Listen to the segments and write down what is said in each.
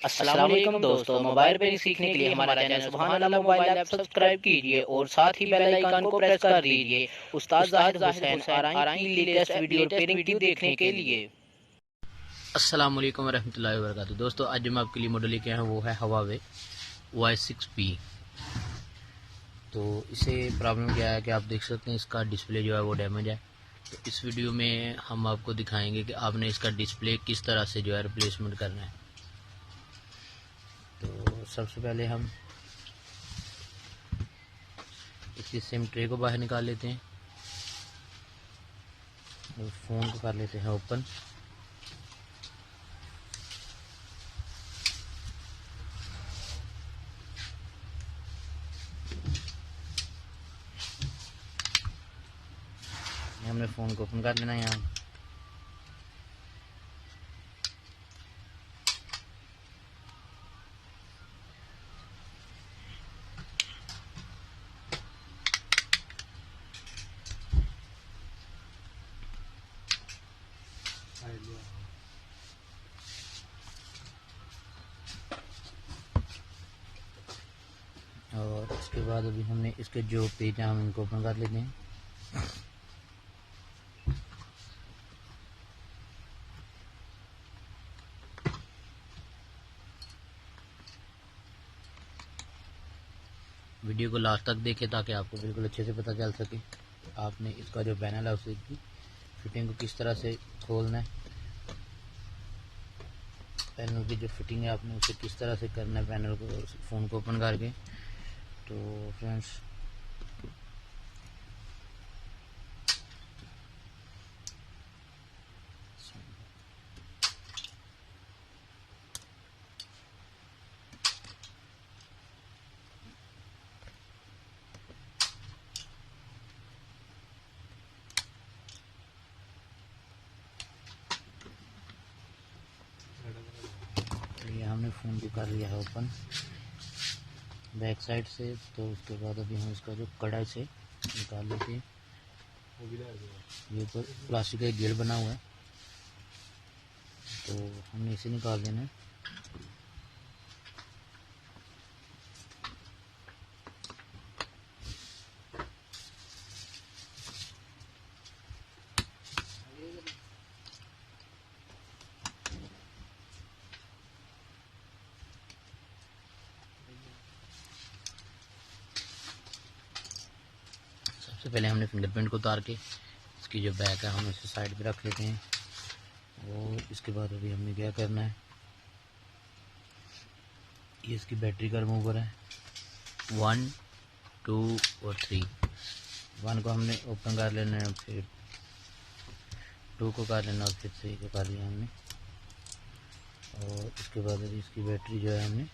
अस्सलाम वालेकुम दोस्तों, मोबाइल रिपेयरिंग सीखने के लिए हमारा चैनल सुभान अल्लाह मोबाइल ऐप सब्सक्राइब कीजिए और साथ ही बेल आइकन को प्रेस कर दीजिए उस्ताद जाहिद हुसैन आरआई की लेटेस्ट वीडियो रिपेयरिंग देखने के लिए। अस्सलाम वालेकुम रहमतुल्लाहि व बरकातुहू। दोस्तों, आज जो मैं आपके लिए मॉडल लेके आया हूँ वो है हवावे Y6P। तो इसे प्रॉब्लम क्या है कि आप देख सकते हैं इसका डिस्प्ले जो है वो डैमेज है। तो इस वीडियो में हम आपको दिखाएंगे कि आपने इसका डिस्प्ले किस तरह से जो है रिप्लेसमेंट करना है। तो सबसे पहले हम इसकी सिम ट्रे को बाहर निकाल लेते हैं और फ़ोन को कर लेते हैं ओपन। हमने फ़ोन को ओपन कर लेना है यहाँ। और उसके बाद अभी हमने इसके जो पेज हैं हम इनको ओपन कर लेते हैं। वीडियो को लास्ट तक देखें ताकि आपको बिल्कुल अच्छे से पता चल सके आपने इसका जो पैनल है उसकी फिटिंग को किस तरह से खोलना है। पैनल की जो फिटिंग है आपने उसे किस तरह से करना है पैनल को फ़ोन को ओपन करके। तो फ्रेंड्स, ये हमने फ़ोन को कर लिया है ओपन बैक साइड से। तो उसके बाद अभी हम इसका जो कड़ा से निकाल लेते हैं। ये ऊपर प्लास्टिक का एक गेट बना हुआ है तो हमने इसे निकाल देना है। सबसे पहले हमने फिंगरप्रिंट को उतार के इसकी जो बैक है हम इसे साइड पे रख लेते हैं। और इसके बाद अभी हमने क्या करना है, ये इसकी बैटरी का रिमूवर है 1, 2 और 3। 1 को हमने ओपन कर लेना है, फिर 2 को कर लेना और फिर 3 को कर लिया हमने। और इसके बाद अभी इसकी बैटरी जो है हमने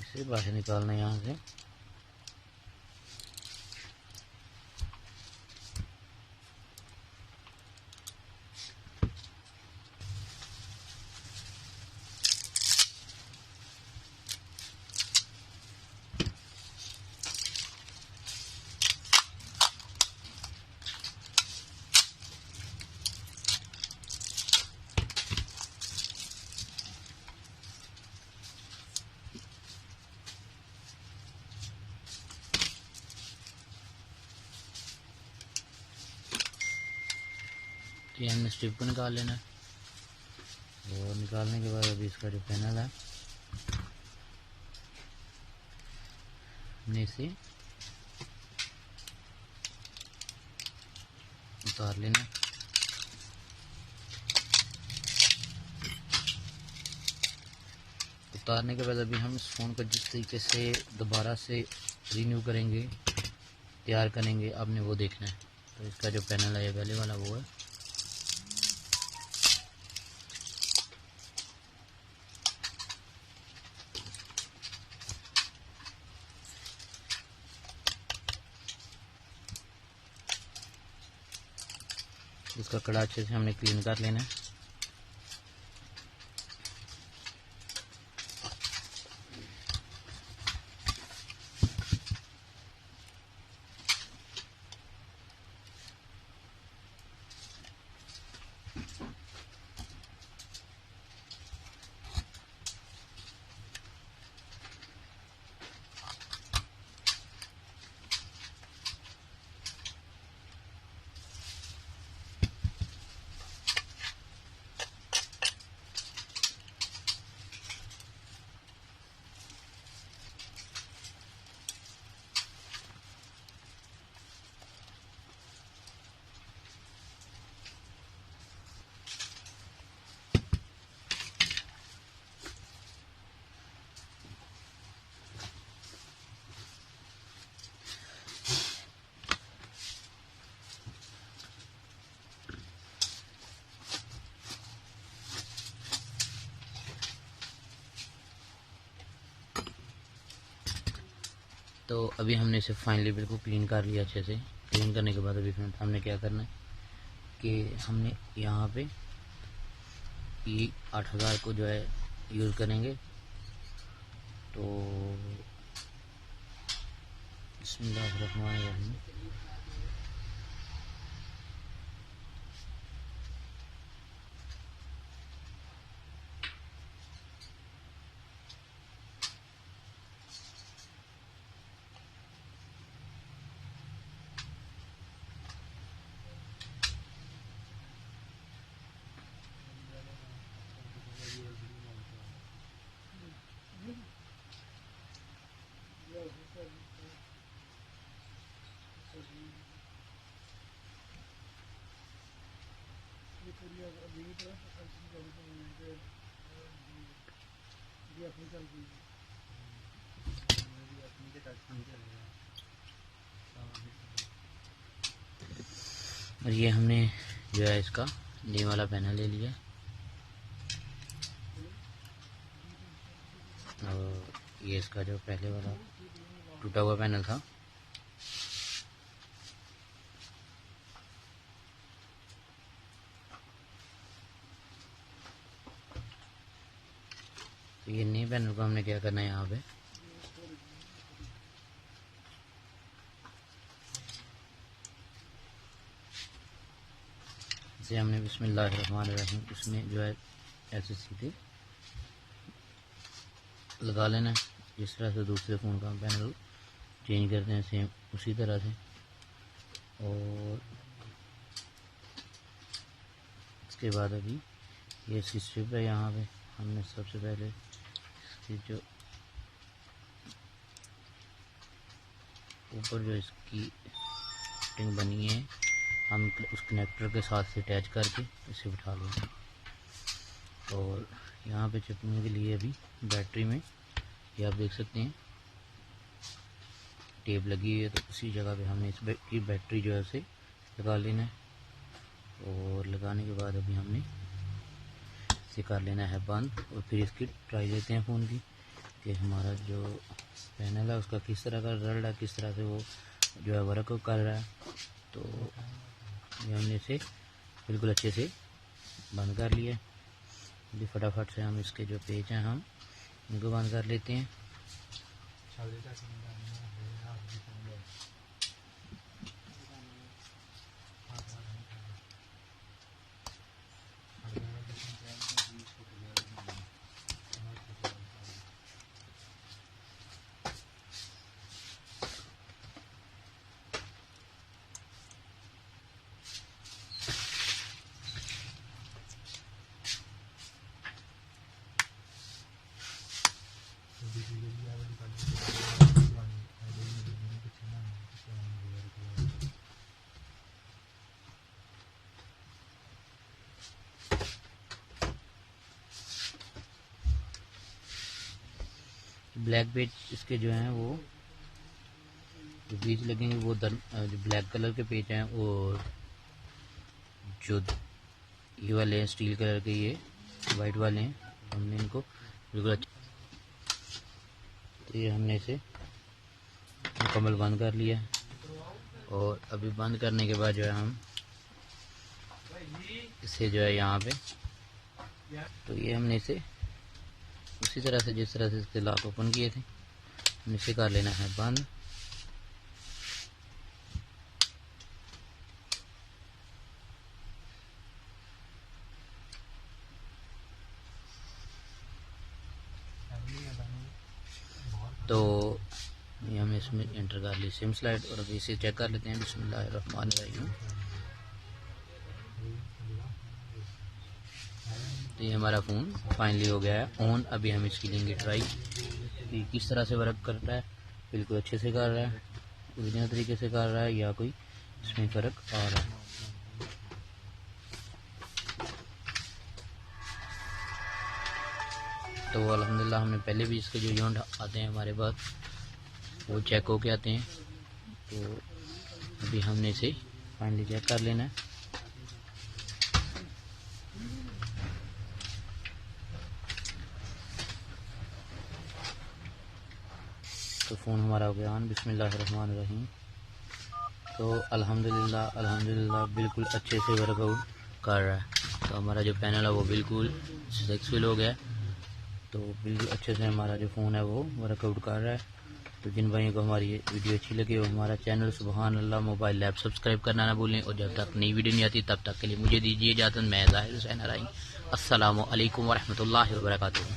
इसे बाहर निकालना है यहाँ से। तो हमने स्ट्रिप को निकाल लेना है और निकालने के बाद अभी इसका जो पैनल है हमने इसे उतार लेना है। उतारने के बाद अभी हम इस फ़ोन को जिस तरीके से दोबारा से रीन्यू करेंगे, तैयार करेंगे, आपने वो देखना है। तो इसका जो पैनल है पहले वाला वो है। इसका कड़ा अच्छे से हमने क्लीन कर लेना है। तो अभी हमने इसे फाइनली बिल्कुल क्लीन कर लिया अच्छे से। क्लीन करने के बाद अभी फ्रेंड हमने क्या करना है कि हमने यहाँ पे ये 8000 को जो है यूज़ करेंगे। तो बिस्मिल्लाहिर्रहमानिर्रहीम। और ये हमने जो है इसका नी वाला पैनल ले लिया और ये इसका जो पहले वाला टूटा हुआ पैनल था तो ये नए पैनल को हमने क्या करना है यहाँ पे इसे हमने बिस्मिल्लाहिर्रहमानिर्रहीम इसमें जो है ऐसे सीधे लगा लेना है। जिस तरह से दूसरे फ़ोन का पैनल चेंज करते हैं सेम उसी तरह से। और इसके बाद अभी ये इसकी स्ट्रिप है, यहाँ पे हमने सबसे पहले इसकी जो ऊपर जो इसकी फिटिंग बनी है हम उस कनेक्टर के साथ से अटैच करके इसे उठा लेंगे। और यहाँ पे चिपकने के लिए अभी बैटरी में ये आप देख सकते हैं टेप लगी हुई है, तो उसी जगह पे हमने इसकी बैटरी जो है उसे लगा लेना है। और लगाने के बाद अभी हमने इसे कर लेना है बंद और फिर इसकी ट्राई लेते हैं फ़ोन की कि हमारा जो पैनल है उसका किस तरह का रिजल्ट है, किस तरह से वो जो है वर्क कर रहा है। तो ये हमने इसे बिल्कुल अच्छे से बंद कर लिया। अभी फटाफट से हम इसके जो पेज हैं हम इनको बंद कर लेते हैं। ब्लैक पेज इसके जो हैं वो जो बीच लगेंगे वो जो ब्लैक कलर के पेज हैं और जो ये वाले हैं स्टील कलर के ये वाइट वाले हैं हमने इनको बिल्कुल अच्छे तो ये हमने इसे मुकम्मल बंद कर लिया। और अभी बंद करने के बाद जो है हम इसे जो है यहाँ पे तो ये हमने इसे उसी तरह से जिस तरह से इसके लॉक ओपन किए थे हमने इसे कर लेना है बंद। तो ये हमने इसमें एंटर कर ली सिम स्लाइड और अभी इसे चेक कर लेते हैं। बिस्मिल्लाहिर्रहमानिर्रहीम। तो ये हमारा फ़ोन फाइनली हो गया है ऑन। अभी हम इसकी लेंगे ट्राई कि किस तरह से वर्क करता है। बिल्कुल अच्छे से कर रहा है, ओरिजिनल तरीके से कर रहा है या कोई इसमें फ़र्क आ रहा है। तो अल्हम्दुलिल्लाह हमने पहले भी इसके जो यूनिट आते हैं हमारे पास वो चेक होके आते हैं। तो अभी हमने इसे फाइनली चेक कर लेना है। तो फ़ोन हमारा हो गया ऑन। बिस्मिल्लाहिर्रहमानिर्रहीम। तो अल्हम्दुलिल्लाह बिल्कुल अच्छे से वर्कआउट कर रहा है। तो हमारा जो पैनल है वो बिल्कुल सक्सेसफुल हो गया। तो बिल्कुल अच्छे से हमारा जो फ़ोन है वो वर्कआउट कर रहा है। तो जिन भाइयों को हमारी ये वीडियो अच्छी लगी हो हमारा चैनल सुबहान अल्लाह मोबाइल लैब सब्सक्राइब करना ना भूलें। और जब तक नई वीडियो नहीं आती तब तक के लिए मुझे दीजिए इजाज़त। मैं ज़ाहिर हुसैन। अस्सलामु अलैकुम वरहमतुल्लाहि वबरकातुहू।